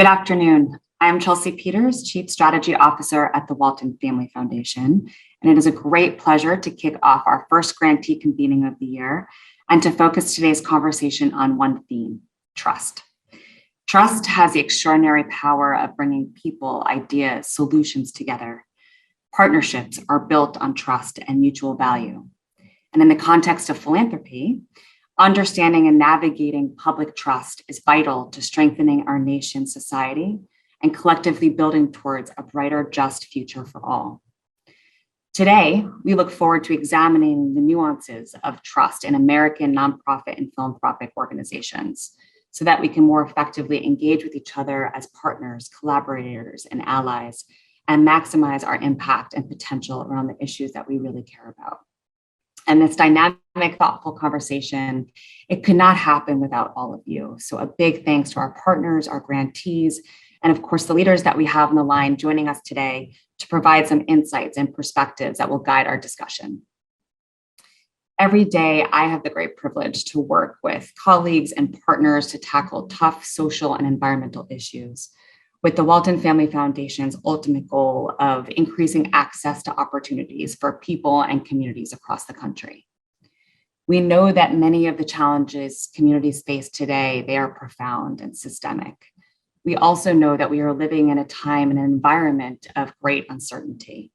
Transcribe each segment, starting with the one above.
Good afternoon. I'm Chelsea Peters, Chief Strategy Officer at the Walton Family Foundation, and it is a great pleasure to kick off our first grantee convening of the year and to focus today's conversation on one theme: trust. Trust has the extraordinary power of bringing people, ideas, solutions together. Partnerships are built on trust and mutual value. And in the context of philanthropy, understanding and navigating public trust is vital to strengthening our nation's society and collectively building towards a brighter, just future for all. Today, we look forward to examining the nuances of trust in American nonprofit and philanthropic organizations so that we can more effectively engage with each other as partners, collaborators, and allies, and maximize our impact and potential around the issues that we really care about. And this dynamic, thoughtful conversation, it could not happen without all of you. So a big thanks to our partners, our grantees, and of course, the leaders that we have on the line joining us today to provide some insights and perspectives that will guide our discussion. Every day, I have the great privilege to work with colleagues and partners to tackle tough social and environmental issues, with the Walton Family Foundation's ultimate goal of increasing access to opportunities for people and communities across the country. We know that many of the challenges communities face today, they are profound and systemic. We also know that we are living in a time and an environment of great uncertainty.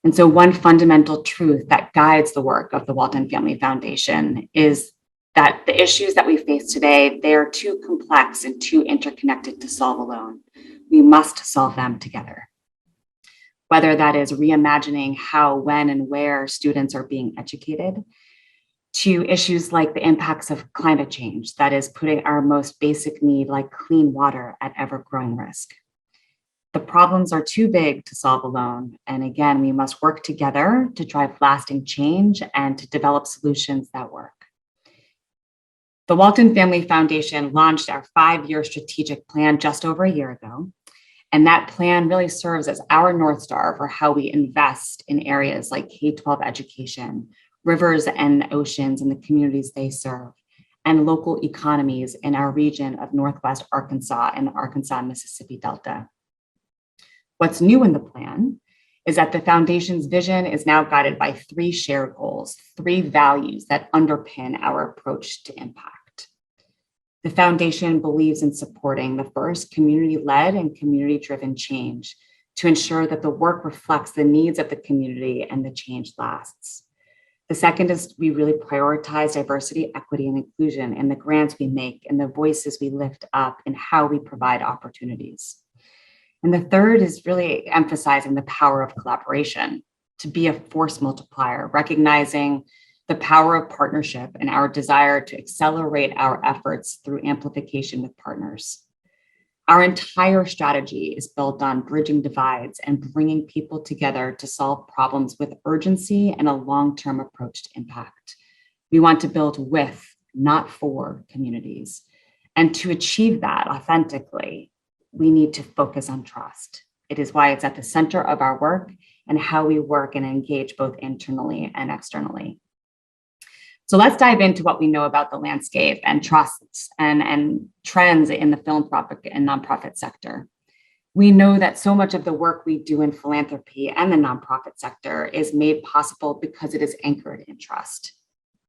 And so one fundamental truth that guides the work of the Walton Family Foundation is that the issues that we face today, they are too complex and too interconnected to solve alone. We must solve them together. Whether that is reimagining how, when, and where students are being educated, to issues like the impacts of climate change, that is putting our most basic need like clean water at ever-growing risk. The problems are too big to solve alone. And again, we must work together to drive lasting change and to develop solutions that work. The Walton Family Foundation launched our 5-year strategic plan just over a year ago. And that plan really serves as our North Star for how we invest in areas like K-12 education, rivers and oceans and the communities they serve, and local economies in our region of Northwest Arkansas and the Arkansas-Mississippi Delta. What's new in the plan is that the foundation's vision is now guided by 3 shared goals, 3 values that underpin our approach to impact. The foundation believes in supporting the first, community-led and community-driven change to ensure that the work reflects the needs of the community and the change lasts. The second is we really prioritize diversity, equity, and inclusion in the grants we make and the voices we lift up and how we provide opportunities. And the third is really emphasizing the power of collaboration to be a force multiplier, recognizing the power of partnership and our desire to accelerate our efforts through amplification with partners. Our entire strategy is built on bridging divides and bringing people together to solve problems with urgency and a long-term approach to impact. We want to build with, not for, communities. And to achieve that authentically, we need to focus on trust. It is why it's at the center of our work and how we work and engage both internally and externally. So let's dive into what we know about the landscape and trusts and trends in the philanthropic and nonprofit sector. We know that so much of the work we do in philanthropy and the nonprofit sector is made possible because it is anchored in trust.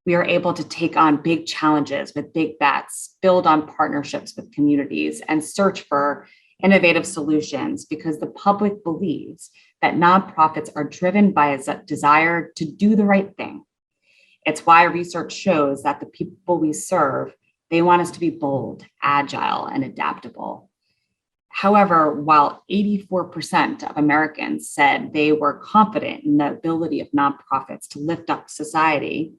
We are able to take on big challenges with big bets, build on partnerships with communities, and search for innovative solutions because the public believes that nonprofits are driven by a desire to do the right thing. It's why research shows that the people we serve, they want us to be bold, agile, and adaptable. However, while 84% of Americans said they were confident in the ability of nonprofits to lift up society,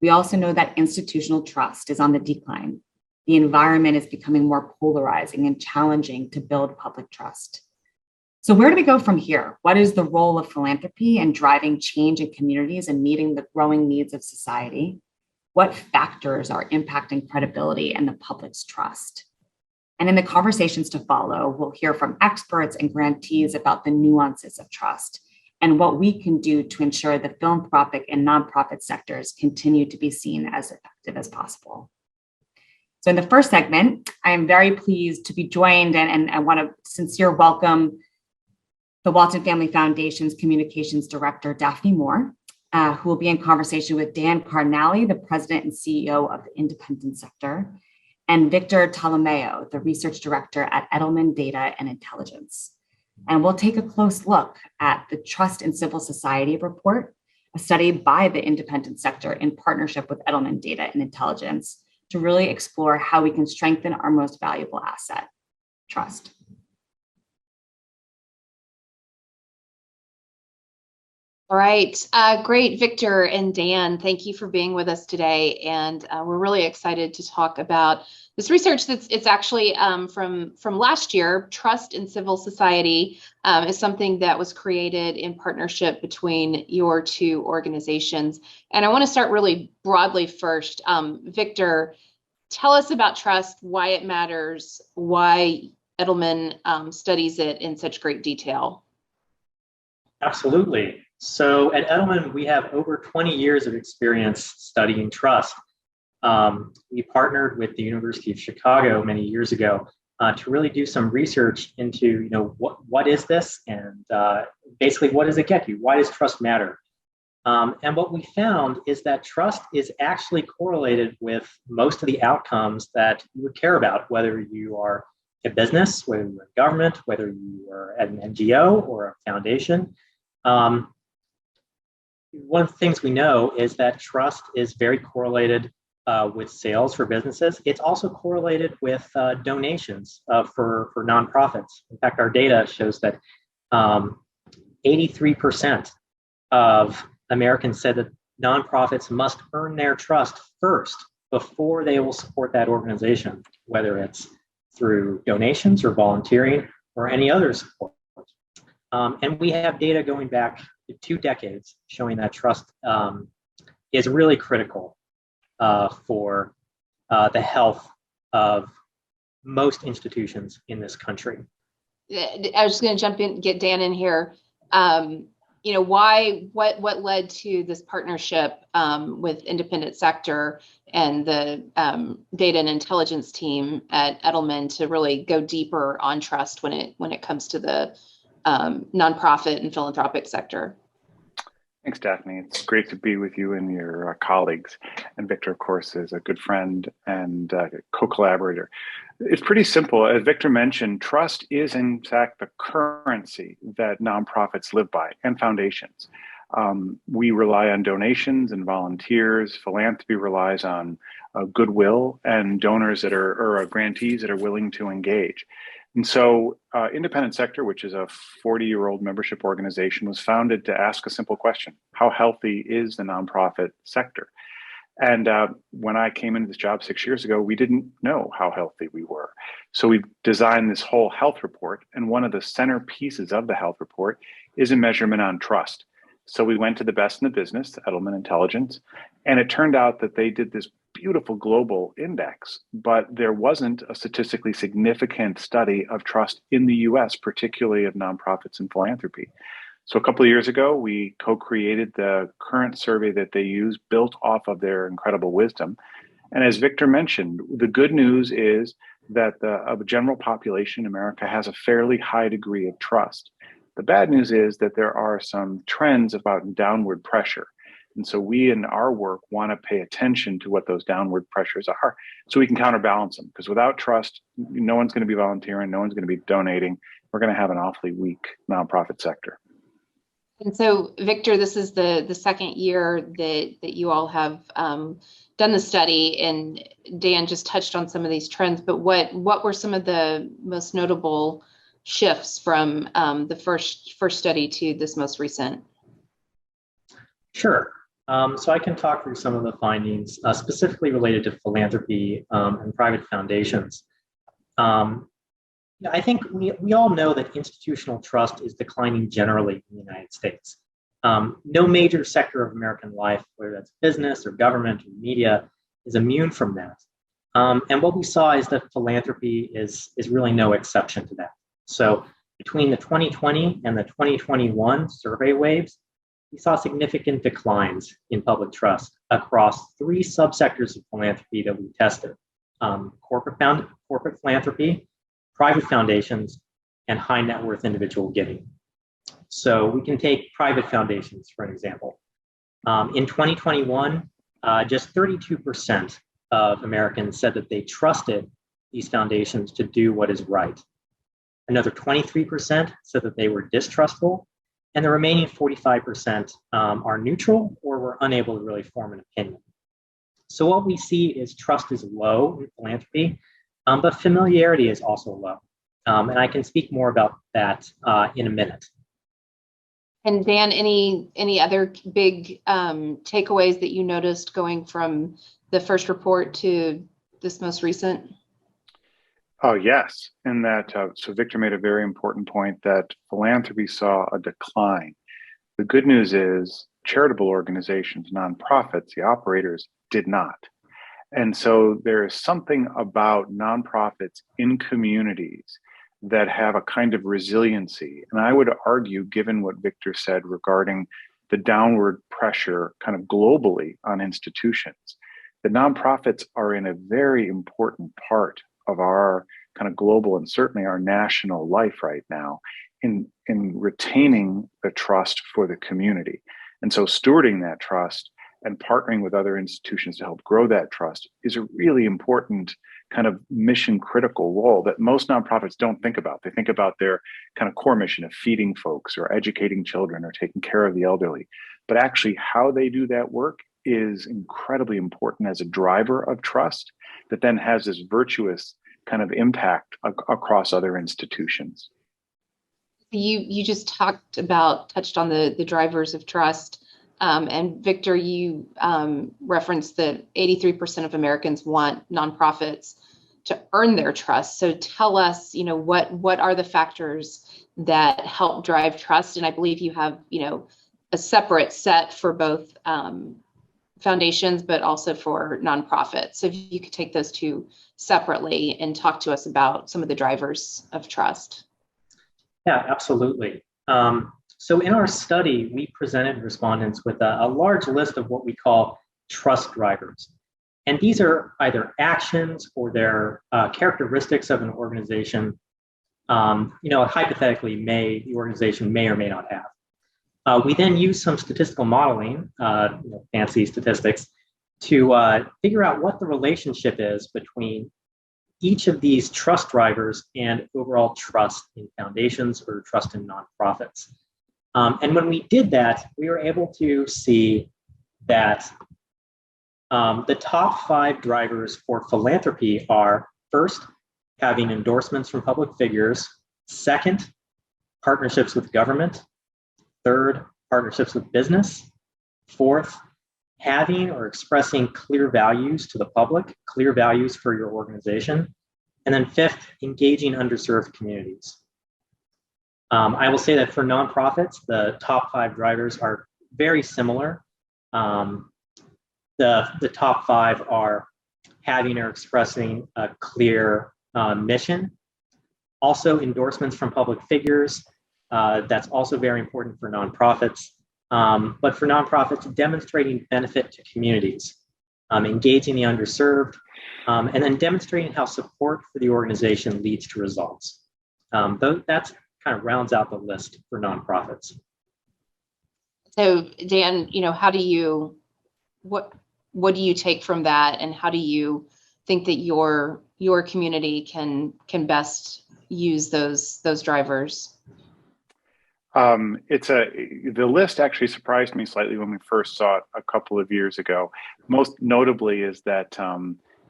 we also know that institutional trust is on the decline. The environment is becoming more polarizing and challenging to build public trust. So where do we go from here? What is the role of philanthropy in driving change in communities and meeting the growing needs of society? What factors are impacting credibility and the public's trust? And in the conversations to follow, we'll hear from experts and grantees about the nuances of trust and what we can do to ensure the philanthropic and nonprofit sectors continue to be seen as effective as possible. So in the first segment, I am very pleased to be joined and I want to sincere welcome the Walton Family Foundation's Communications Director, Daphne Moore, who will be in conversation with Dan Carnally, the President and CEO of the Independent Sector, and Victor Tolomeo, the Research Director at Edelman Data and Intelligence. And we'll take a close look at the Trust in Civil Society report, a study by the Independent Sector in partnership with Edelman Data and Intelligence, to really explore how we can strengthen our most valuable asset, trust. All right, great, Victor and Dan, thank you for being with us today. And we're really excited to talk about this research it's actually from last year. Trust in Civil Society is something that was created in partnership between your two organizations. And I want to start really broadly first. Victor, tell us about trust, why it matters, why Edelman studies it in such great detail. Absolutely. So at Edelman, we have over 20 years of experience studying trust. We partnered with the University of Chicago many years ago to really do some research into, what is this, and basically, what does it get you? Why does trust matter? And what we found is that trust is actually correlated with most of the outcomes that you would care about, whether you are a business, whether you're a government, whether you are at an NGO or a foundation. One of the things we know is that trust is very correlated with sales for businesses. It's also correlated with donations for nonprofits. In fact, our data shows that 83% of Americans said that nonprofits must earn their trust first before they will support that organization, whether it's through donations or volunteering or any other support. And we have data going back 2 decades showing that trust is really critical for the health of most institutions in this country. I was just going to jump in, get Dan in here. What led to this partnership with Independent Sector and the data and intelligence team at Edelman to really go deeper on trust when it comes to the nonprofit and philanthropic sector? Thanks, Daphne. It's great to be with you and your colleagues. And Victor, of course, is a good friend and co-collaborator. It's pretty simple. As Victor mentioned, trust is, in fact, the currency that nonprofits live by and foundations. We rely on donations and volunteers. Philanthropy relies on goodwill and donors that are, or grantees that are willing to engage. And so Independent Sector, which is a 40-year-old membership organization, was founded to ask a simple question: how healthy is the nonprofit sector? And when I came into this job 6 years ago, we didn't know how healthy we were. So we designed this whole health report. And one of the centerpieces of the health report is a measurement on trust. So we went to the best in the business, Edelman Intelligence, and it turned out that they did this beautiful global index, but there wasn't a statistically significant study of trust in the US, particularly of nonprofits and philanthropy. So a couple of years ago, we co-created the current survey that they use, built off of their incredible wisdom. And as Victor mentioned, the good news is that the general population in America has a fairly high degree of trust. The bad news is that there are some trends about downward pressure. And so we in our work want to pay attention to what those downward pressures are so we can counterbalance them. Because without trust, no one's going to be volunteering, no one's going to be donating. We're going to have an awfully weak nonprofit sector. And so, Victor, this is the second year that you all have done the study, and Dan just touched on some of these trends, but what were some of the most notable shifts from the first study to this most recent? Sure. So I can talk through some of the findings specifically related to philanthropy and private foundations. I think we all know that institutional trust is declining generally in the United States. No major sector of American life, whether that's business or government or media, is immune from that. And what we saw is that philanthropy is really no exception to that. So between the 2020 and the 2021 survey waves, we saw significant declines in public trust across 3 subsectors of philanthropy that we tested. corporate philanthropy, private foundations, and high net worth individual giving. So we can take private foundations for an example. In 2021, just 32% of Americans said that they trusted these foundations to do what is right. Another 23% said that they were distrustful, and the remaining 45% are neutral or were unable to really form an opinion. So what we see is trust is low in philanthropy, but familiarity is also low. And I can speak more about that in a minute. And Dan, any other big takeaways that you noticed going from the first report to this most recent? Oh, yes. And that, so Victor made a very important point that philanthropy saw a decline. The good news is charitable organizations, nonprofits, the operators did not. And so there is something about nonprofits in communities that have a kind of resiliency. And I would argue, given what Victor said regarding the downward pressure kind of globally on institutions, the nonprofits are in a very important part of our kind of global and certainly our national life right now in retaining the trust for the community. And so stewarding that trust and partnering with other institutions to help grow that trust is a really important kind of mission critical role that most nonprofits don't think about. They think about their kind of core mission of feeding folks or educating children or taking care of the elderly. But actually how they do that work is incredibly important as a driver of trust that then has this virtuous kind of impact across other institutions. You just touched on the drivers of trust. And Victor, you referenced that 83% of Americans want nonprofits to earn their trust. So tell us, what are the factors that help drive trust? And I believe you have, a separate set for both foundations, but also for nonprofits. So if you could take those two separately and talk to us about some of the drivers of trust. Yeah, absolutely. So in our study, we presented respondents with a large list of what we call trust drivers. And these are either actions or they're characteristics of an organization, hypothetically the organization may or may not have. We then use some statistical modeling, fancy statistics, to figure out what the relationship is between each of these trust drivers and overall trust in foundations or trust in nonprofits. And when we did that, we were able to see that the top 5 drivers for philanthropy are: first, having endorsements from public figures; second, partnerships with government; third, partnerships with business; fourth, having or expressing clear values to the public, clear values for your organization; and then fifth, engaging underserved communities. I will say that for nonprofits, the top 5 drivers are very similar. The top 5 are having or expressing a clear mission. Also, endorsements from public figures. That's also very important for nonprofits. But for nonprofits, demonstrating benefit to communities, engaging the underserved, and then demonstrating how support for the organization leads to results. That's kind of rounds out the list for nonprofits. So Dan, what do you take from that, and how do you think that your community can best use those drivers? The list actually surprised me slightly when we first saw it a couple of years ago. Most notably is that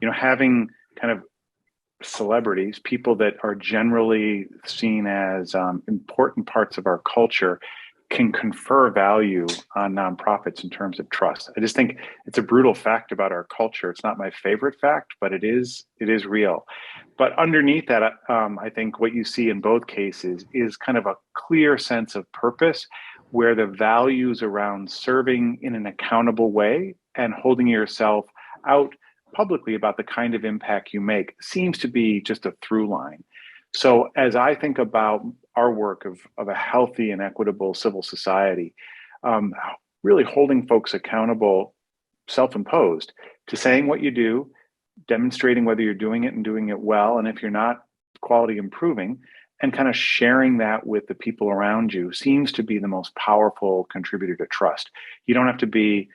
having kind of celebrities, people that are generally seen as important parts of our culture, can confer value on nonprofits in terms of trust. I just think it's a brutal fact about our culture. It's not my favorite fact, but it is real. But underneath that, I think what you see in both cases is kind of a clear sense of purpose, where the values around serving in an accountable way and holding yourself out publicly about the kind of impact you make seems to be just a through line. So as I think about our work of a healthy and equitable civil society, really holding folks accountable, self-imposed, to saying what you do, demonstrating whether you're doing it and doing it well, and if you're not, quality improving, and kind of sharing that with the people around you seems to be the most powerful contributor to trust. You don't have to be,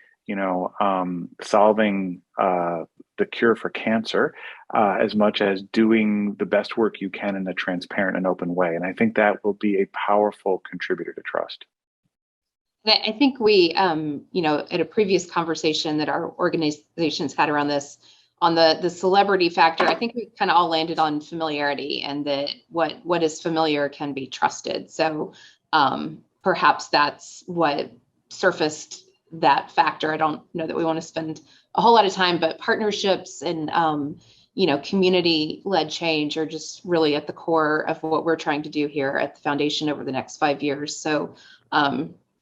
solving the cure for cancer as much as doing the best work you can in a transparent and open way. And I think that will be a powerful contributor to trust. I think we, at a previous conversation that our organizations had around this, on the celebrity factor, I think we kind of all landed on familiarity, and that what is familiar can be trusted. So perhaps that's what surfaced that factor. I don't know that we want to spend a whole lot of time, but partnerships and community-led change are just really at the core of what we're trying to do here at the foundation over the next 5 years. So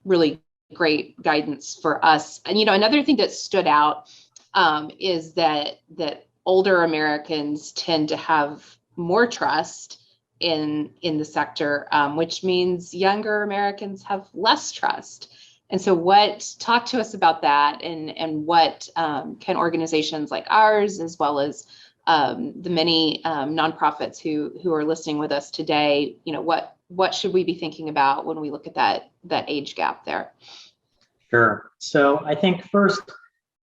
really great guidance for us. And another thing that stood out is that older Americans tend to have more trust in the sector, which means younger Americans have less trust. And so talk to us about that, and what can organizations like ours, as well as the many nonprofits who are listening with us today, what should we be thinking about when we look at that age gap there? Sure. So I think first,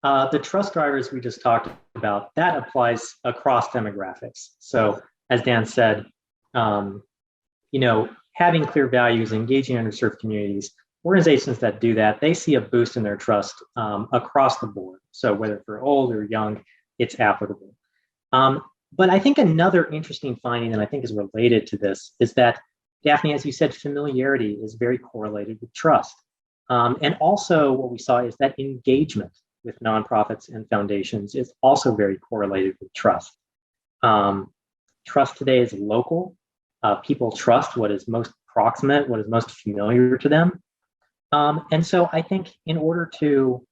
the trust drivers we just talked about, that applies across demographics. So as Dan said, having clear values, engaging underserved communities, organizations that do that, they see a boost in their trust across the board. So whether for old or young, it's applicable. But I think another interesting finding that I think is related to this is that, Daphne, as you said, familiarity is very correlated with trust. And also what we saw is that engagement with nonprofits and foundations is also very correlated with trust. Trust today is local. People trust what is most proximate, what is most familiar to them. And so I think in order to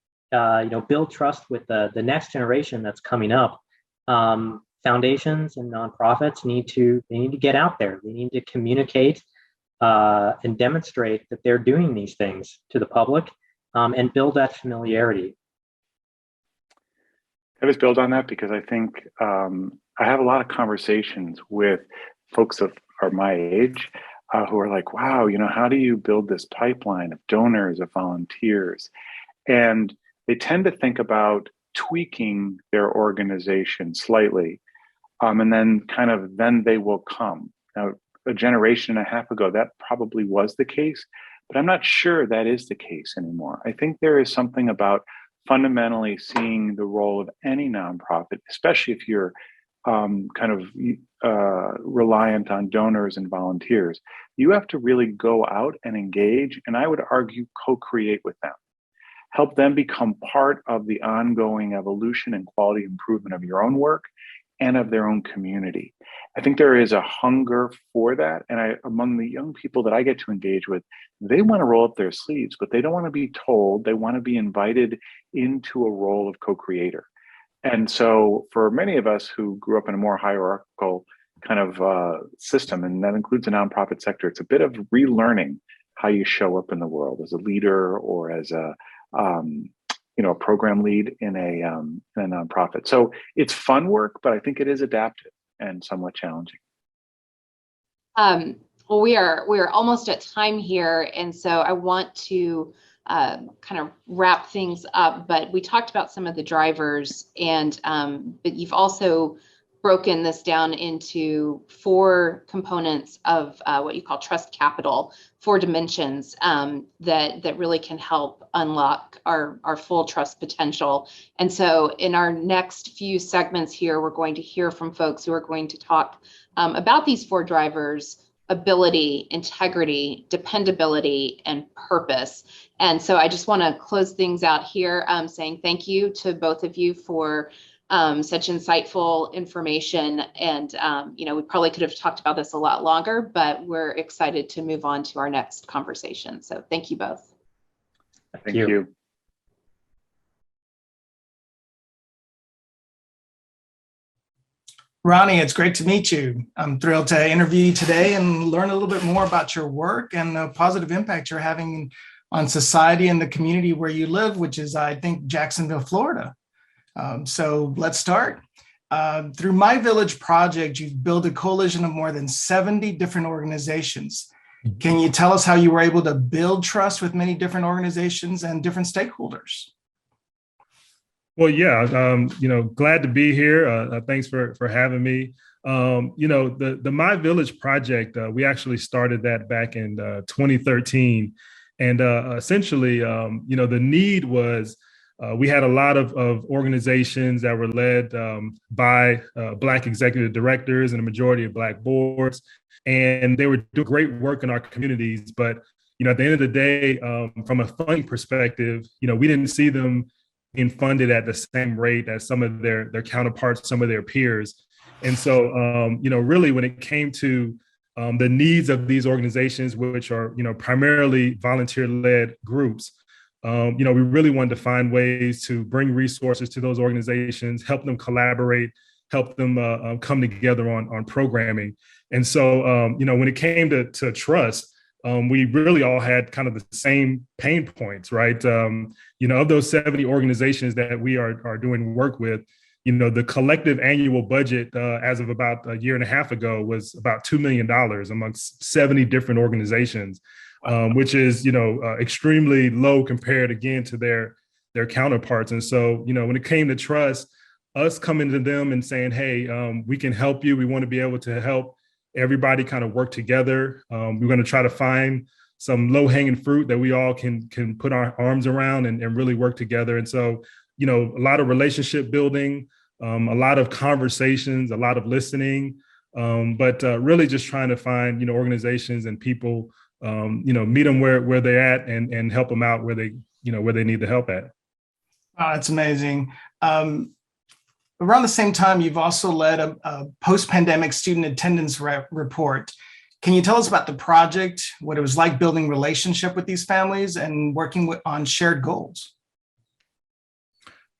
build trust with the next generation that's coming up, foundations and nonprofits need to get out there. They need to communicate and demonstrate that they're doing these things to the public, and build that familiarity. I just build on that because I think I have a lot of conversations with folks that are my age who are like, wow, how do you build this pipeline of donors, of volunteers? And they tend to think about tweaking their organization slightly, and then they will come. Now, a generation and a half ago, that probably was the case, but I'm not sure that is the case anymore. I think there is something about fundamentally seeing the role of any nonprofit, especially if you're reliant on donors and volunteers. You have to really go out and engage, and I would argue co-create with them. Help them become part of the ongoing evolution and quality improvement of your own work and of their own community. I think there is a hunger for that. And among the young people that I get to engage with, they want to roll up their sleeves, but they don't want to be told. They want to be invited into a role of co-creator. And so for many of us who grew up in a more hierarchical kind of system, and that includes the nonprofit sector, it's a bit of relearning how you show up in the world as a leader or as a program lead in a nonprofit. So it's fun work, but I think it is adaptive and somewhat challenging. Well, we are almost at time here, and so I want to kind of wrap things up. But we talked about some of the drivers, and but you've also broken this down into 4 components of what you call trust capital, 4 dimensions that really can help unlock our full trust potential. And so in our next few segments here, we're going to hear from folks who are going to talk about these 4 drivers: ability, integrity, dependability, and purpose. And so I just want to close things out here saying thank you to both of you for such insightful information. And, we probably could have talked about this a lot longer, but we're excited to move on to our next conversation. So thank you both. Thank you. Ronnie, it's great to meet you. I'm thrilled to interview you today and learn a little bit more about your work and the positive impact you're having on society and the community where you live, which is, I think, Jacksonville, Florida. So let's start. Through My Village project, you've built a coalition of more than 70 different organizations. Can you tell us how you were able to build trust with many different organizations and different stakeholders? Well, yeah, glad to be here. Thanks for having me. The My Village project, we actually started that back in 2013. And essentially, the need was we had a lot of organizations that were led by Black executive directors and a majority of Black boards. And they were doing great work in our communities. But, at the end of the day, from a funding perspective, we didn't see them being funded at the same rate as some of their counterparts, some of their peers. And so, really when it came to the needs of these organizations, which are, primarily volunteer-led groups, we really wanted to find ways to bring resources to those organizations, help them collaborate, help them come together on programming. And so, when it came to trust, we really all had kind of the same pain points, right? Of those 70 organizations that we are doing work with, the collective annual budget as of about a year and a half ago was about $2 million amongst 70 different organizations, which is, extremely low compared again to their counterparts. And so, when it came to trust, us coming to them and saying, hey, we can help you. We want to be able to help everybody kind of work together. We're going to try to find some low-hanging fruit that we all can put our arms around and really work together. And so, a lot of relationship building, a lot of conversations, a lot of listening, but really just trying to find, organizations and people, meet them where they're at and help them out where they need the help at. Wow, that's amazing. Around the same time, you've also led a post-pandemic student attendance report. Can you tell us about the project, what it was like building relationship with these families and working on shared goals?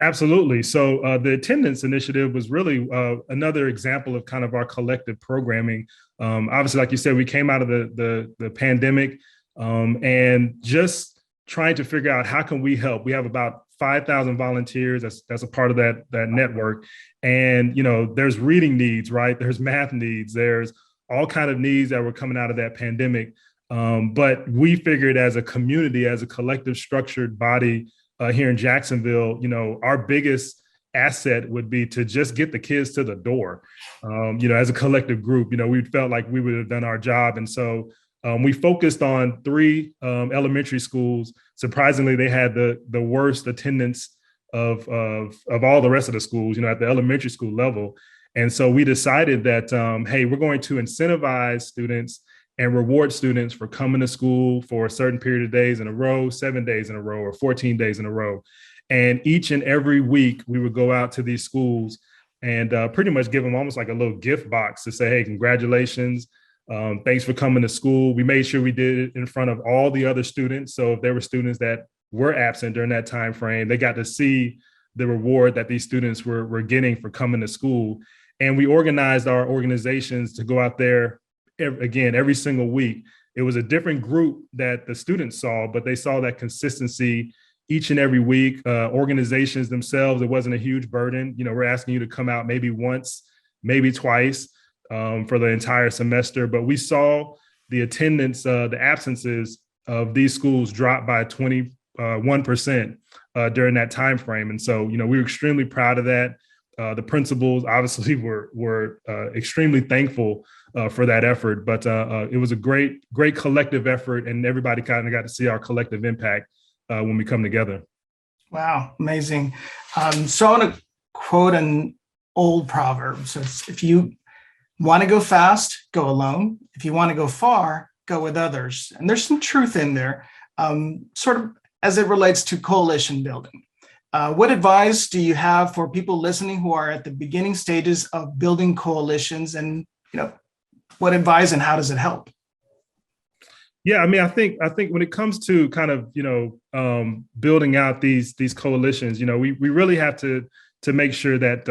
Absolutely. So the attendance initiative was really another example of kind of our collective programming. Obviously, like you said, we came out of the pandemic and just trying to figure out how can we help. We have about 5,000 volunteers. That's a part of that network. And, there's reading needs, right? There's math needs. There's all kind of needs that were coming out of that pandemic. But we figured as a community, as a collective structured body here in Jacksonville, our biggest asset would be to just get the kids to the door. As a collective group, we felt like we would have done our job. And so we focused on 3 elementary schools. Surprisingly, they had the worst attendance of all the rest of the schools, at the elementary school level. And so we decided that, hey, we're going to incentivize students and reward students for coming to school for a certain period of days in a row, 7 days in a row, or 14 days in a row. And each and every week, we would go out to these schools and pretty much give them almost like a little gift box to say, hey, congratulations. Thanks for coming to school. We made sure we did it in front of all the other students. So if there were students that were absent during that time frame, they got to see the reward that these students were getting for coming to school. And we organized our organizations to go out there every single week. It was a different group that the students saw, but they saw that consistency each and every week. Organizations themselves, it wasn't a huge burden. We're asking you to come out maybe once, maybe twice. For the entire semester, but we saw the attendance, the absences of these schools drop by 21% during that time frame. And so, we were extremely proud of that. The principals obviously were extremely thankful for that effort, but it was a great collective effort, and everybody kind of got to see our collective impact when we come together. Wow, amazing. So I want to quote an old proverb. So if you want to go fast, go alone. If you want to go far, go with others. And there's some truth in there, sort of as it relates to coalition building. What advice do you have for people listening who are at the beginning stages of building coalitions, and what advice and how does it help? Yeah, I mean, I think when it comes to kind of building out these coalitions, we really have to make sure that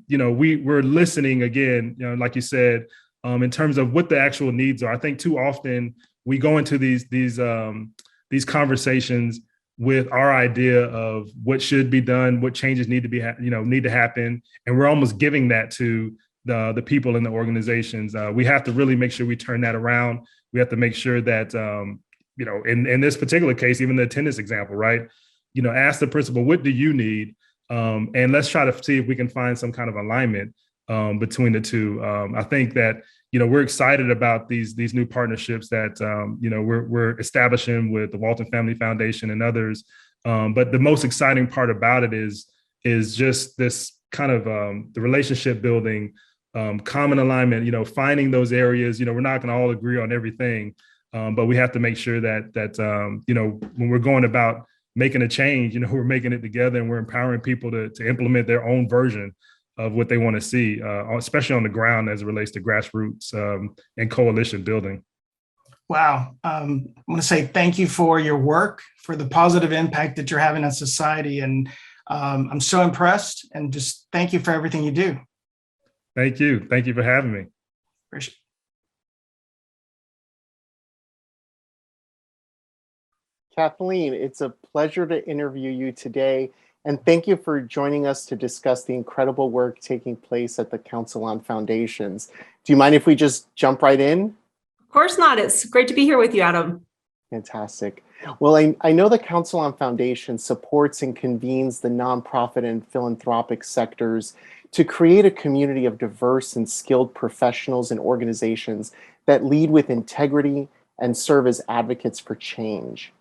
we're listening again, like you said, in terms of what the actual needs are. I think too often we go into these conversations with our idea of what should be done, what changes need to be, need to happen. And we're almost giving that to the people in the organizations. We have to really make sure we turn that around. We have to make sure that, in this particular case, even the attendance example, right? Ask the principal, what do you need? And let's try to see if we can find some kind of alignment between the two. I think that, we're excited about these new partnerships that, we're establishing with the Walton Family Foundation and others. But the most exciting part about it is just this kind of the relationship building, common alignment, finding those areas. We're not going to all agree on everything, but we have to make sure that when we're going about making a change, we're making it together and we're empowering people to implement their own version of what they want to see, especially on the ground as it relates to grassroots and coalition building. Wow. I want to say thank you for your work, for the positive impact that you're having on society. And I'm so impressed, and just thank you for everything you do. Thank you. Thank you for having me. Appreciate it. Kathleen, it's a pleasure to interview you today, and thank you for joining us to discuss the incredible work taking place at the Council on Foundations. Do you mind if we just jump right in? Of course not. It's great to be here with you, Adam. Fantastic. Well, I know the Council on Foundations supports and convenes the nonprofit and philanthropic sectors to create a community of diverse and skilled professionals and organizations that lead with integrity and serve as advocates for change.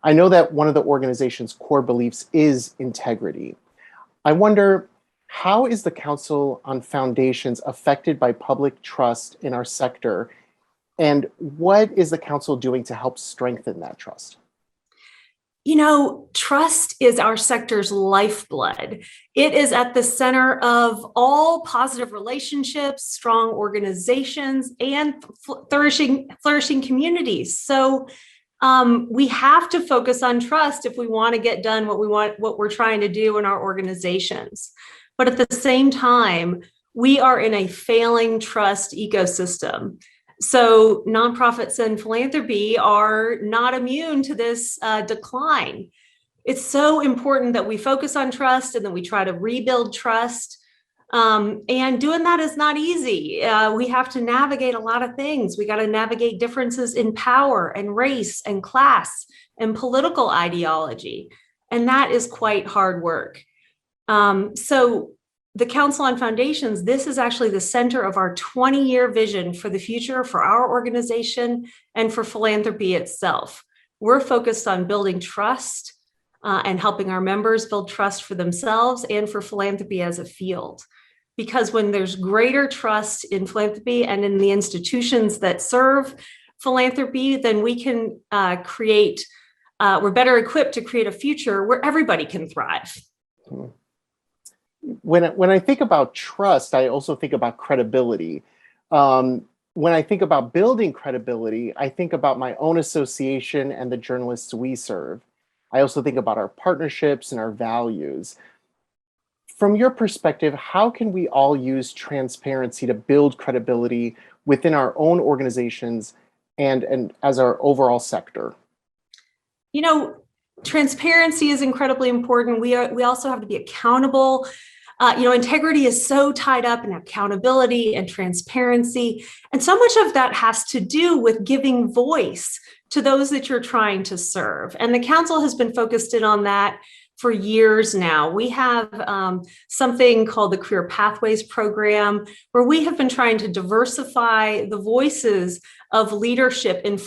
I know that one of the organization's core beliefs is integrity. I wonder, how is the Council on Foundations affected by public trust in our sector? And what is the council doing to help strengthen that trust? Trust is our sector's lifeblood. It is at the center of all positive relationships, strong organizations, and flourishing communities. So we have to focus on trust if we want to get done what we're trying to do in our organizations. But at the same time, we are in a failing trust ecosystem. So nonprofits and philanthropy are not immune to this decline. It's so important that we focus on trust and that we try to rebuild trust. And doing that is not easy. We have to navigate a lot of things. We got to navigate differences in power and race and class and political ideology. And that is quite hard work. So the Council on Foundations, this is actually the center of our 20-year vision for the future for our organization and for philanthropy itself. We're focused on building trust and helping our members build trust for themselves and for philanthropy as a field. Because when there's greater trust in philanthropy and in the institutions that serve philanthropy, then we can we're better equipped to create a future where everybody can thrive. When I think about trust, I also think about credibility. When I think about building credibility, I think about my own association and the journalists we serve. I also think about our partnerships and our values. From your perspective, how can we all use transparency to build credibility within our own organizations and as our overall sector? Transparency is incredibly important. We also have to be accountable. Integrity is so tied up in accountability and transparency. And so much of that has to do with giving voice to those that you're trying to serve. And the council has been focused in on that for years now. We have something called the Career Pathways Program, where we have been trying to diversify the voices of leadership in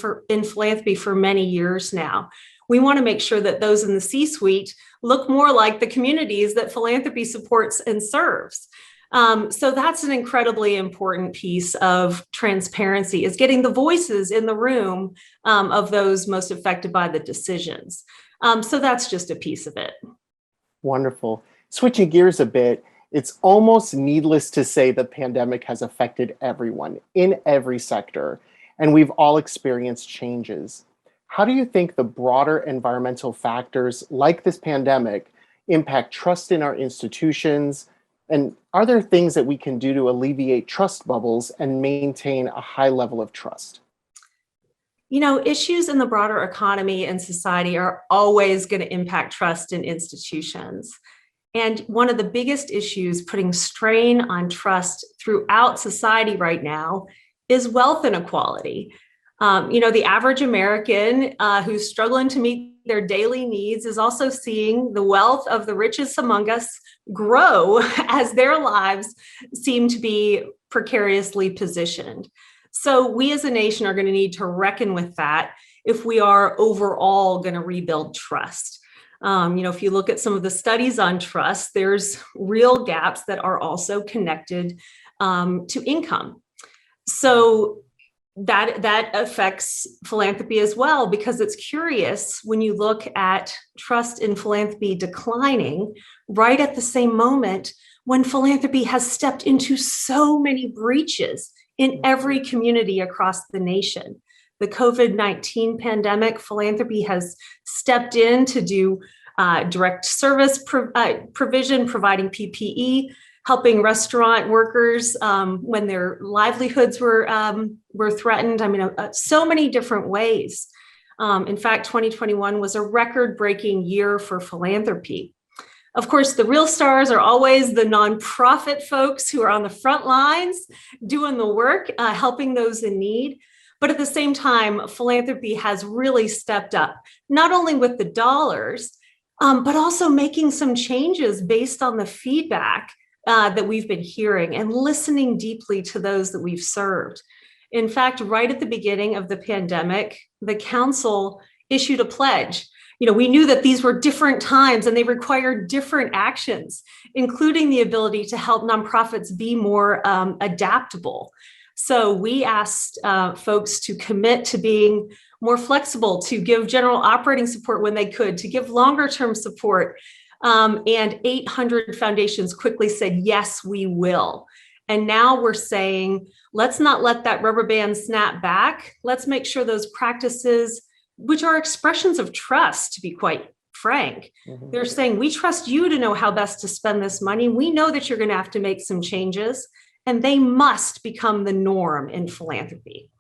philanthropy for many years now. We want to make sure that those in the C-suite look more like the communities that philanthropy supports and serves. So that's an incredibly important piece of transparency, is getting the voices in the room of those most affected by the decisions. So that's just a piece of it. Wonderful. Switching gears a bit, it's almost needless to say the pandemic has affected everyone in every sector, and we've all experienced changes. How do you think the broader environmental factors like this pandemic impact trust in our institutions? And are there things that we can do to alleviate trust bubbles and maintain a high level of trust? Issues in the broader economy and society are always going to impact trust in institutions. And one of the biggest issues putting strain on trust throughout society right now is wealth inequality. The average American who's struggling to meet their daily needs is also seeing the wealth of the richest among us grow as their lives seem to be precariously positioned. So we as a nation are going to need to reckon with that if we are overall going to rebuild trust. If you look at some of the studies on trust, there's real gaps that are also connected to income. So that affects philanthropy as well, because it's curious when you look at trust in philanthropy declining right at the same moment when philanthropy has stepped into so many breaches in every community across the nation. The COVID-19 pandemic, philanthropy has stepped in to do direct service provision, providing PPE, helping restaurant workers when their livelihoods were threatened. So many different ways. In fact, 2021 was a record-breaking year for philanthropy. Of course, the real stars are always the nonprofit folks who are on the front lines doing the work, helping those in need. But at the same time, philanthropy has really stepped up, not only with the dollars, but also making some changes based on the feedback that we've been hearing and listening deeply to those that we've served. In fact, right at the beginning of the pandemic, the council issued a pledge. We knew that these were different times and they required different actions, including the ability to help nonprofits be more adaptable. So we asked folks to commit to being more flexible, to give general operating support when they could, to give longer term support. And 800 foundations quickly said, yes, we will. And now we're saying, let's not let that rubber band snap back. Let's make sure those practices, which are expressions of trust, to be quite frank, they're saying, we trust you to know how best to spend this money. We know that you're going to have to make some changes, and they must become the norm in philanthropy.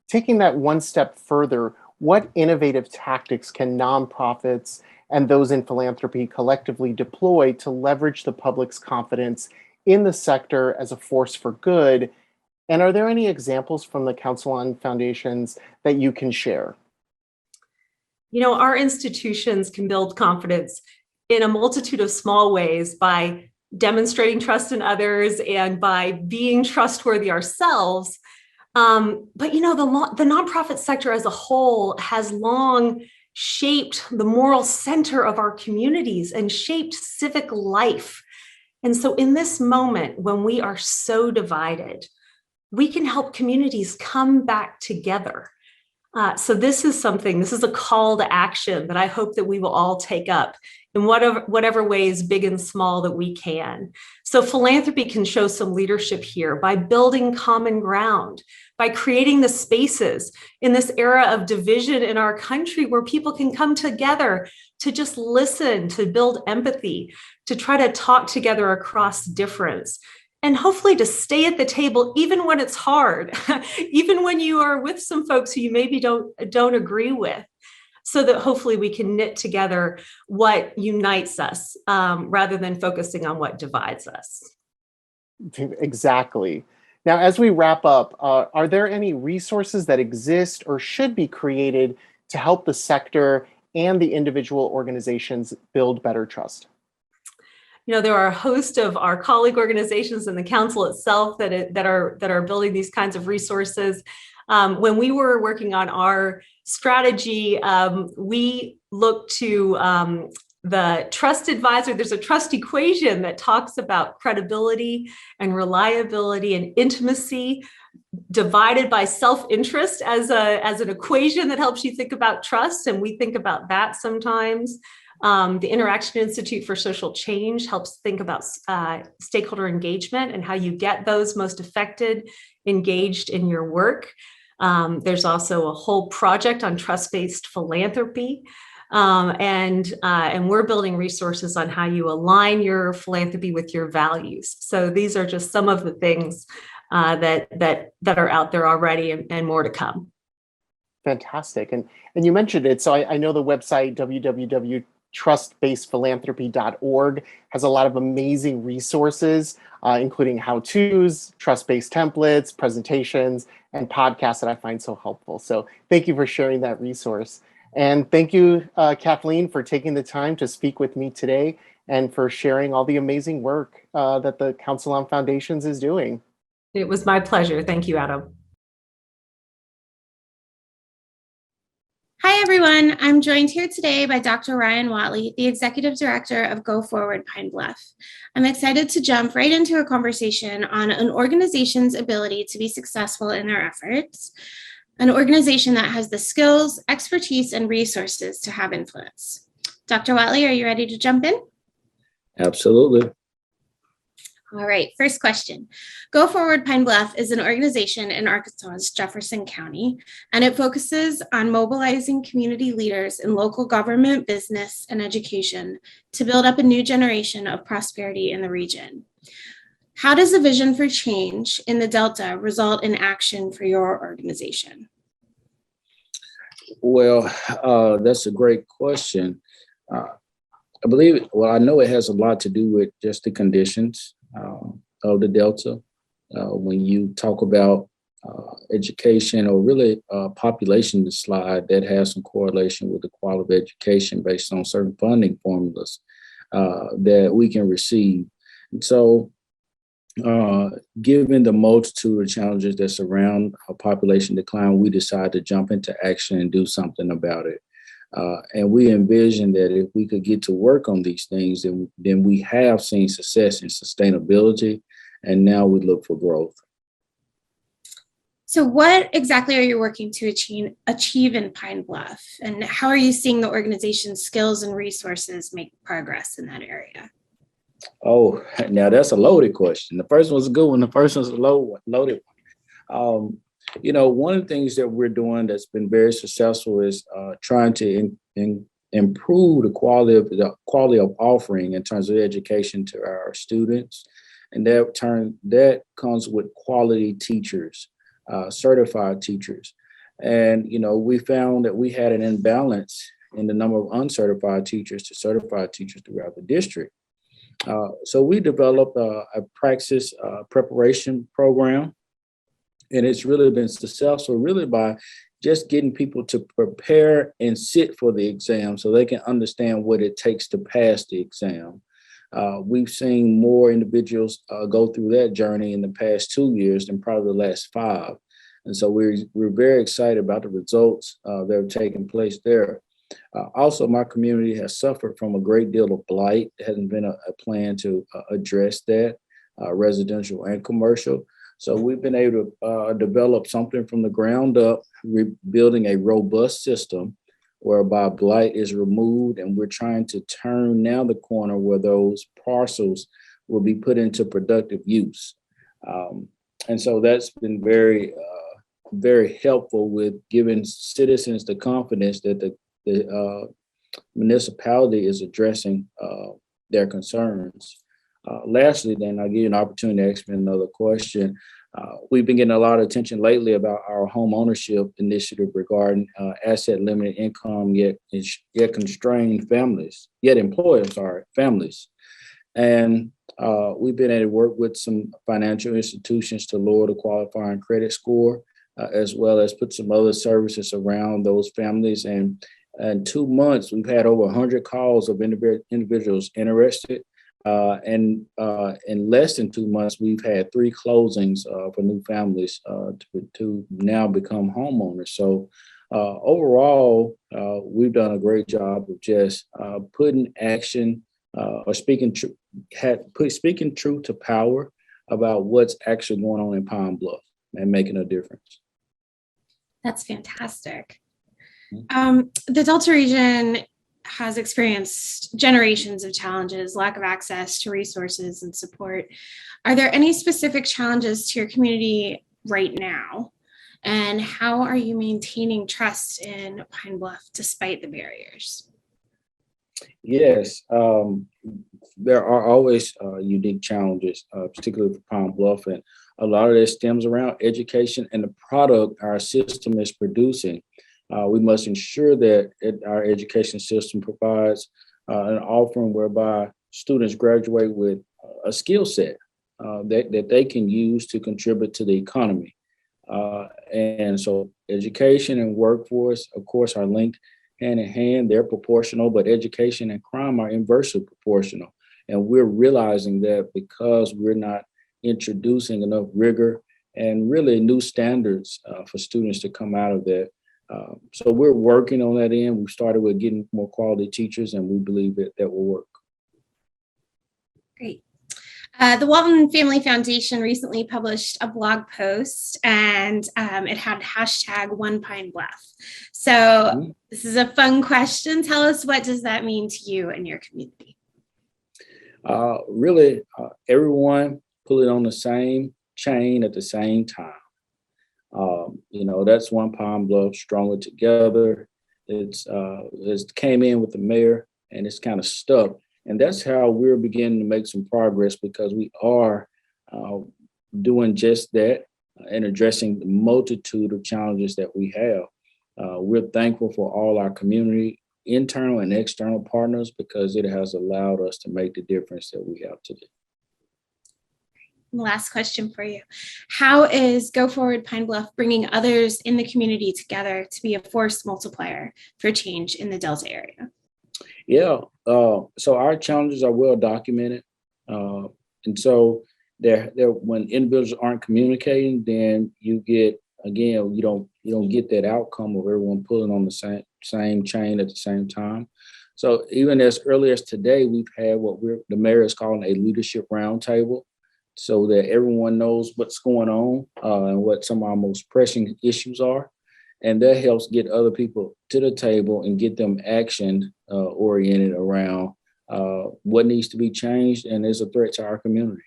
Taking that one step further, what innovative tactics can nonprofits and those in philanthropy collectively deploy to leverage the public's confidence in the sector as a force for good? And are there any examples from the Council on Foundations that you can share? Our institutions can build confidence in a multitude of small ways by demonstrating trust in others and by being trustworthy ourselves. But the nonprofit sector as a whole has long shaped the moral center of our communities and shaped civic life. And so in this moment, when we are so divided, we can help communities come back together. So this is a call to action that I hope that we will all take up in whatever ways, big and small, that we can. So philanthropy can show some leadership here by building common ground, by creating the spaces in this era of division in our country where people can come together to just listen, to build empathy, to try to talk together across difference. And hopefully to stay at the table, even when it's hard, even when you are with some folks who you maybe don't agree with, so that hopefully we can knit together what unites us rather than focusing on what divides us. Exactly. Now, as we wrap up, are there any resources that exist or should be created to help the sector and the individual organizations build better trust? There are a host of our colleague organizations and the council itself that are building these kinds of resources. When we were working on our strategy, we looked to the trust advisor. There's a trust equation that talks about credibility and reliability and intimacy divided by self-interest as an equation that helps you think about trust. And we think about that sometimes. The Interaction Institute for Social Change helps think about stakeholder engagement and how you get those most affected engaged in your work. There's also a whole project on trust-based philanthropy. And we're building resources on how you align your philanthropy with your values. So these are just some of the things that are out there already and more to come. Fantastic. And you mentioned it. So I know the website www.trustbasedphilanthropy.org has a lot of amazing resources, including how-tos, trust-based templates, presentations, and podcasts that I find so helpful. So thank you for sharing that resource. And thank you, Kathleen, for taking the time to speak with me today and for sharing all the amazing work that the Council on Foundations is doing. It was my pleasure. Thank you, Adam. Hi, everyone. I'm joined here today by Dr. Ryan Watley, the Executive Director of Go Forward Pine Bluff. I'm excited to jump right into a conversation on an organization's ability to be successful in their efforts, an organization that has the skills, expertise, and resources to have influence. Dr. Watley, are you ready to jump in? Absolutely. All right, first question. Go Forward Pine Bluff is an organization in Arkansas's Jefferson County, and it focuses on mobilizing community leaders in local government, business, and education to build up a new generation of prosperity in the region. How does the vision for change in the Delta result in action for your organization? Well, that's a great question. I believe, I know it has a lot to do with just the conditions of the Delta. When you talk about education, or really population slide, that has some correlation with the quality of education based on certain funding formulas that we can receive. And so given the multitude of challenges that surround population decline, we decided to jump into action and do something about it. And we envision that if we could get to work on these things, then we have seen success in sustainability, and now we look for growth. So what exactly are you working to achieve in Pine Bluff? And how are you seeing the organization's skills and resources make progress in that area? Oh, now that's a loaded question. The first one's a good one. The first one's a loaded one. One of the things that we're doing that's been very successful is trying to improve the quality of offering in terms of education to our students, and that comes with quality teachers, certified teachers. And we found that we had an imbalance in the number of uncertified teachers to certified teachers throughout the district. So we developed a praxis preparation program. And it's really been successful really by just getting people to prepare and sit for the exam so they can understand what it takes to pass the exam. We've seen more individuals go through that journey in the past 2 years than probably the last 5. And so we're very excited about the results that have taken place there. Also, my community has suffered from a great deal of blight. There hasn't been a plan to address that, residential and commercial. So we've been able to develop something from the ground up, building a robust system whereby blight is removed, and we're trying to turn now the corner where those parcels will be put into productive use. And so that's been very, very helpful with giving citizens the confidence that the municipality is addressing their concerns. Lastly, then I'll give you an opportunity to ask me another question. We've been getting a lot of attention lately about our home ownership initiative regarding asset limited income yet constrained families, families. And we've been able to work with some financial institutions to lower the qualifying credit score, as well as put some other services around those families. And in 2 months, we've had over 100 calls of individuals interested. And in less than 2 months, we've had 3 closings for new families to now become homeowners. So overall, we've done a great job of just putting action or speaking truth to power about what's actually going on in Pine Bluff and making a difference. That's fantastic. The Delta region has experienced generations of challenges, lack of access to resources and support. Are there any specific challenges to your community right now? And how are you maintaining trust in Pine Bluff despite the barriers? Yes, there are always unique challenges, particularly for Pine Bluff. And a lot of this stems around education and the product our system is producing. We must ensure that our education system provides an offering whereby students graduate with a skill set that they can use to contribute to the economy. And so education and workforce, of course, are linked hand in hand. They're proportional, but education and crime are inversely proportional. And we're realizing that because we're not introducing enough rigor and really new standards for students to come out of that. So we're working on that end. We started with getting more quality teachers, and we believe that will work. Great. The Walton Family Foundation recently published a blog post, and it had hashtag One Pine Bluff. So this is a fun question. Tell us, what does that mean to you and your community? Really, everyone pulling on the same chain at the same time. That's One Pine Bluff, stronger together. It came in with the mayor, and it's kind of stuck. And that's how we're beginning to make some progress, because we are doing just that and addressing the multitude of challenges that we have. We're thankful for all our community, internal and external partners, because it has allowed us to make the difference that we have today. Last question for you. How is Go Forward Pine Bluff bringing others in the community together to be a force multiplier for change in the Delta area? Yeah, so our challenges are well documented. And so when individuals aren't communicating, then you get, again, you don't get that outcome of everyone pulling on the same chain at the same time. So even as early as today, we've had what the mayor is calling a leadership roundtable, so that everyone knows what's going on and what some of our most pressing issues are. And that helps get other people to the table and get them action oriented around what needs to be changed and is a threat to our community.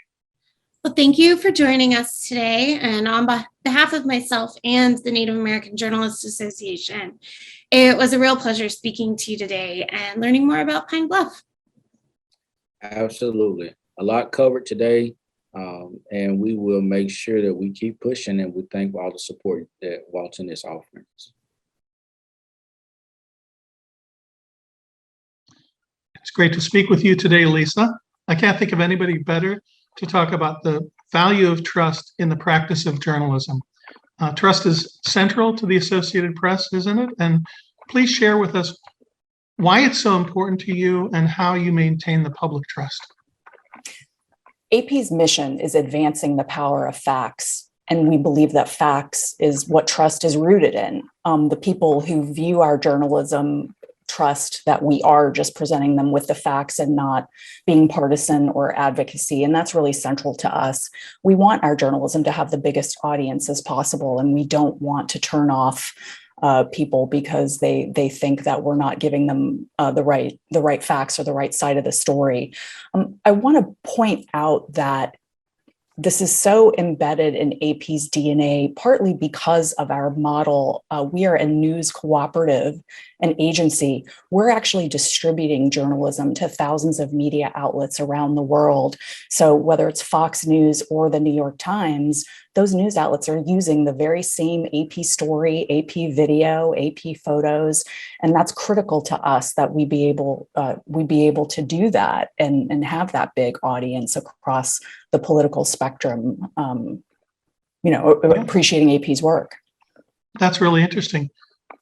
Well, thank you for joining us today. And on behalf of myself and the Native American Journalists Association, it was a real pleasure speaking to you today and learning more about Pine Bluff. Absolutely. A lot covered today. And we will make sure that we keep pushing, and we thank all the support that Walton is offering us. It's great to speak with you today, Lisa. I can't think of anybody better to talk about the value of trust in the practice of journalism. Trust is central to the Associated Press, isn't it? And please share with us why it's so important to you and how you maintain the public trust. AP's mission is advancing the power of facts, and we believe that facts is what trust is rooted in. The people who view our journalism trust that we are just presenting them with the facts and not being partisan or advocacy, and that's really central to us. We want our journalism to have the biggest audience as possible, and we don't want to turn off people because they think that we're not giving them the right facts or the right side of the story. I want to point out that this is so embedded in AP's DNA, partly because of our model. We are a news cooperative, an agency. We're actually distributing journalism to thousands of media outlets around the world. So whether it's Fox News or the New York Times, those news outlets are using the very same AP story, AP video, AP photos, and that's critical to us that we be able to do that and have that big audience across the political spectrum. Appreciating AP's work. That's really interesting.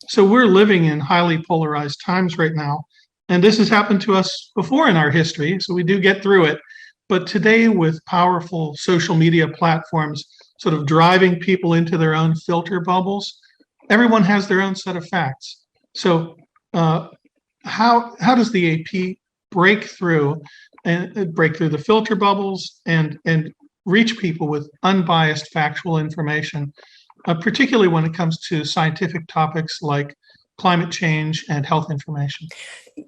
So we're living in highly polarized times right now, and this has happened to us before in our history, so we do get through it. But today, with powerful social media platforms sort of driving people into their own filter bubbles, everyone has their own set of facts. So how does the AP break through the filter bubbles and reach people with unbiased factual information, particularly when it comes to scientific topics like climate change and health information?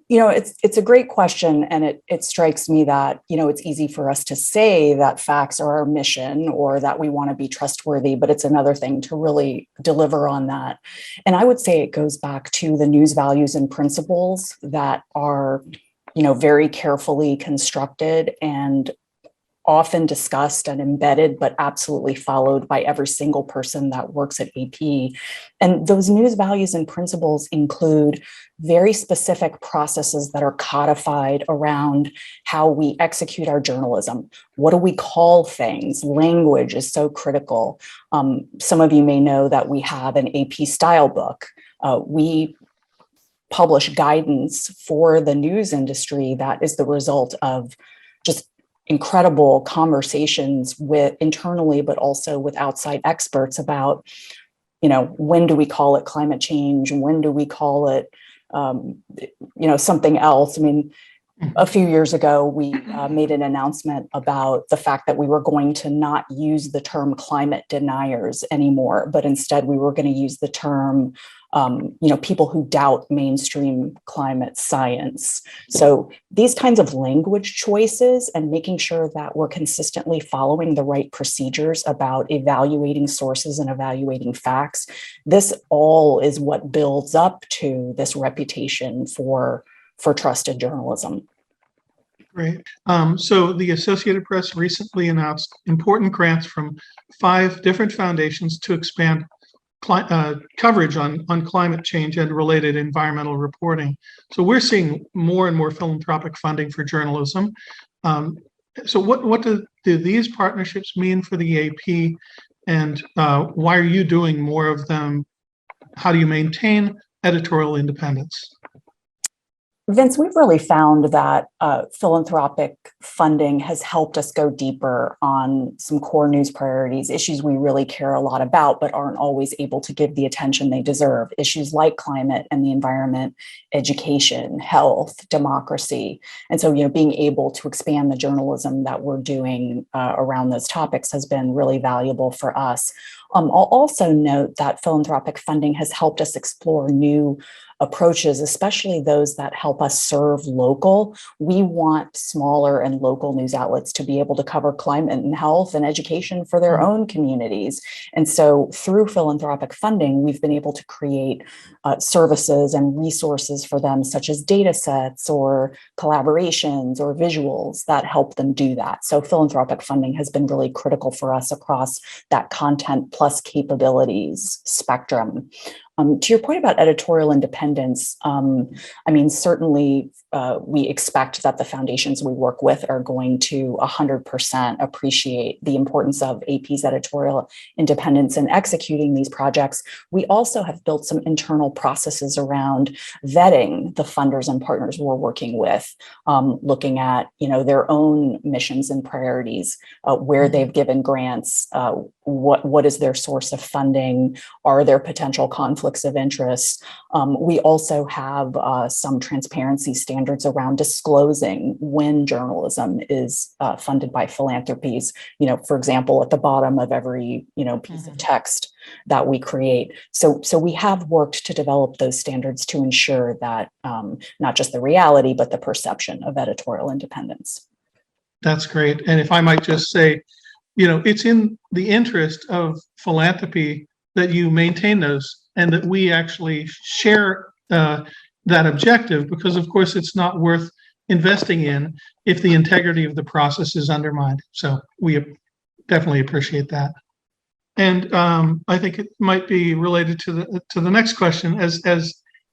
It's a great question, and it strikes me that it's easy for us to say that facts are our mission or that we want to be trustworthy, but it's another thing to really deliver on that. And I would say it goes back to the news values and principles that are very carefully constructed and often discussed and embedded, but absolutely followed by every single person that works at AP. And those news values and principles include very specific processes that are codified around how we execute our journalism. What do we call things? Language is so critical. Some of you may know that we have an AP style book. We publish guidance for the news industry that is the result of just incredible conversations with internally, but also with outside experts about, when do we call it climate change? When do we call it, something else? I mean, a few years ago, we made an announcement about the fact that we were going to not use the term climate deniers anymore, but instead we were going to use the term people who doubt mainstream climate science. So these kinds of language choices and making sure that we're consistently following the right procedures about evaluating sources and evaluating facts, this all is what builds up to this reputation for trusted journalism. Great. So the Associated Press recently announced important grants from 5 different foundations to expand coverage on climate change and related environmental reporting. So we're seeing more and more philanthropic funding for journalism. So what do these partnerships mean for the AP, and why are you doing more of them? How do you maintain editorial independence? Vince, we've really found that philanthropic funding has helped us go deeper on some core news priorities, issues we really care a lot about, but aren't always able to give the attention they deserve. Issues like climate and the environment, education, health, democracy. And so, being able to expand the journalism that we're doing around those topics has been really valuable for us. I'll also note that philanthropic funding has helped us explore new approaches, especially those that help us serve local. We want smaller and local news outlets to be able to cover climate and health and education for their own communities. And so through philanthropic funding, we've been able to create services and resources for them, such as data sets or collaborations or visuals that help them do that. So philanthropic funding has been really critical for us across that content plus capabilities spectrum. To your point about editorial independence, certainly we expect that the foundations we work with are going to 100% appreciate the importance of AP's editorial independence in executing these projects. We also have built some internal processes around vetting the funders and partners we're working with, looking at their own missions and priorities, where they've given grants, what is their source of funding, are there potential conflicts of interest. We also have some transparency standards around disclosing when journalism is funded by philanthropies. For example, at the bottom of every piece of text that we create. So we have worked to develop those standards to ensure that not just the reality, but the perception of editorial independence. That's great. And if I might just say, it's in the interest of philanthropy that you maintain those and that we actually share that objective, because of course it's not worth investing in if the integrity of the process is undermined. So we definitely appreciate that. And I think it might be related to the next question. As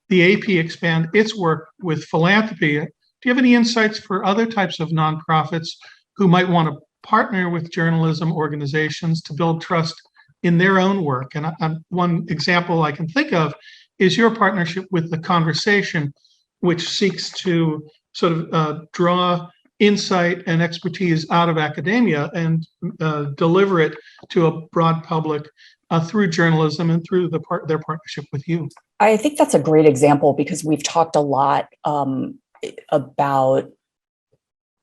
the AP expand its work with philanthropy, do you have any insights for other types of nonprofits who might want to partner with journalism organizations to build trust in their own work? And one example I can think of is your partnership with The Conversation, which seeks to sort of draw insight and expertise out of academia and deliver it to a broad public through journalism and through their partnership with you. I think that's a great example because we've talked a lot about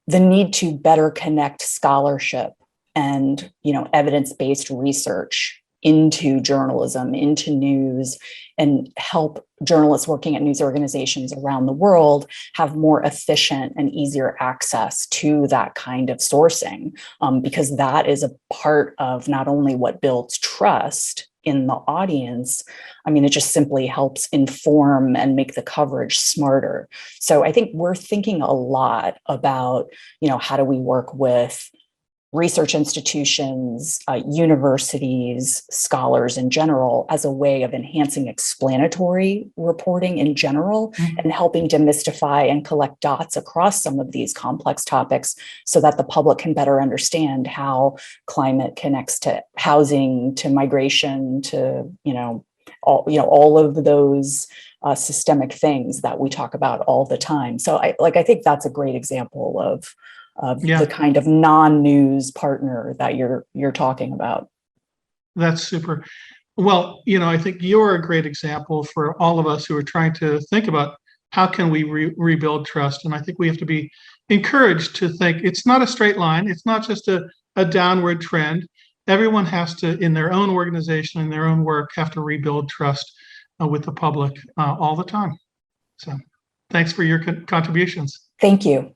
the need to better connect scholarship and evidence-based research into journalism, into news, and help journalists working at news organizations around the world have more efficient and easier access to that kind of sourcing, because that is a part of not only what builds trust in the audience. It just simply helps inform and make the coverage smarter. So I think we're thinking a lot about, how do we work with research institutions, universities, scholars in general, as a way of enhancing explanatory reporting in general and helping demystify and collect dots across some of these complex topics so that the public can better understand how climate connects to housing, to migration, to, all of those systemic things that we talk about all the time. So I think that's a great example of the kind of non-news partner that you're talking about. That's super. Well, I think you're a great example for all of us who are trying to think about how can we rebuild trust. And I think we have to be encouraged to think it's not a straight line. It's not just a downward trend. Everyone has to, in their own organization, in their own work, have to rebuild trust with the public all the time. So thanks for your contributions. Thank you.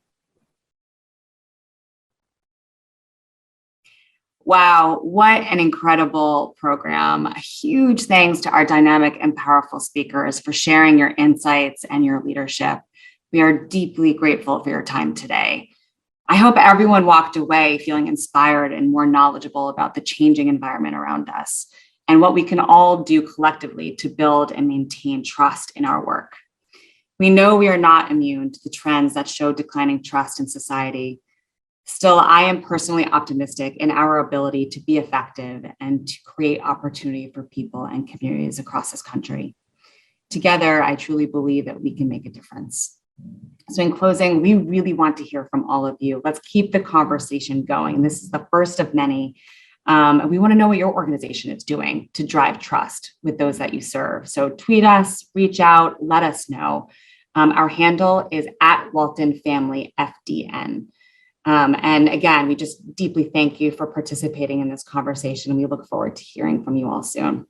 Wow, what an incredible program. A huge thanks to our dynamic and powerful speakers for sharing your insights and your leadership. We are deeply grateful for your time today. I hope everyone walked away feeling inspired and more knowledgeable about the changing environment around us and what we can all do collectively to build and maintain trust in our work. We know we are not immune to the trends that show declining trust in society. Still, I am personally optimistic in our ability to be effective and to create opportunity for people and communities across this country. Together, I truly believe that we can make a difference. So in closing, we really want to hear from all of you. Let's keep the conversation going. This is the first of many. We want to know what your organization is doing to drive trust with those that you serve. So tweet us, reach out, let us know. Our handle is @Walton Family FDN. And again, we just deeply thank you for participating in this conversation, and we look forward to hearing from you all soon.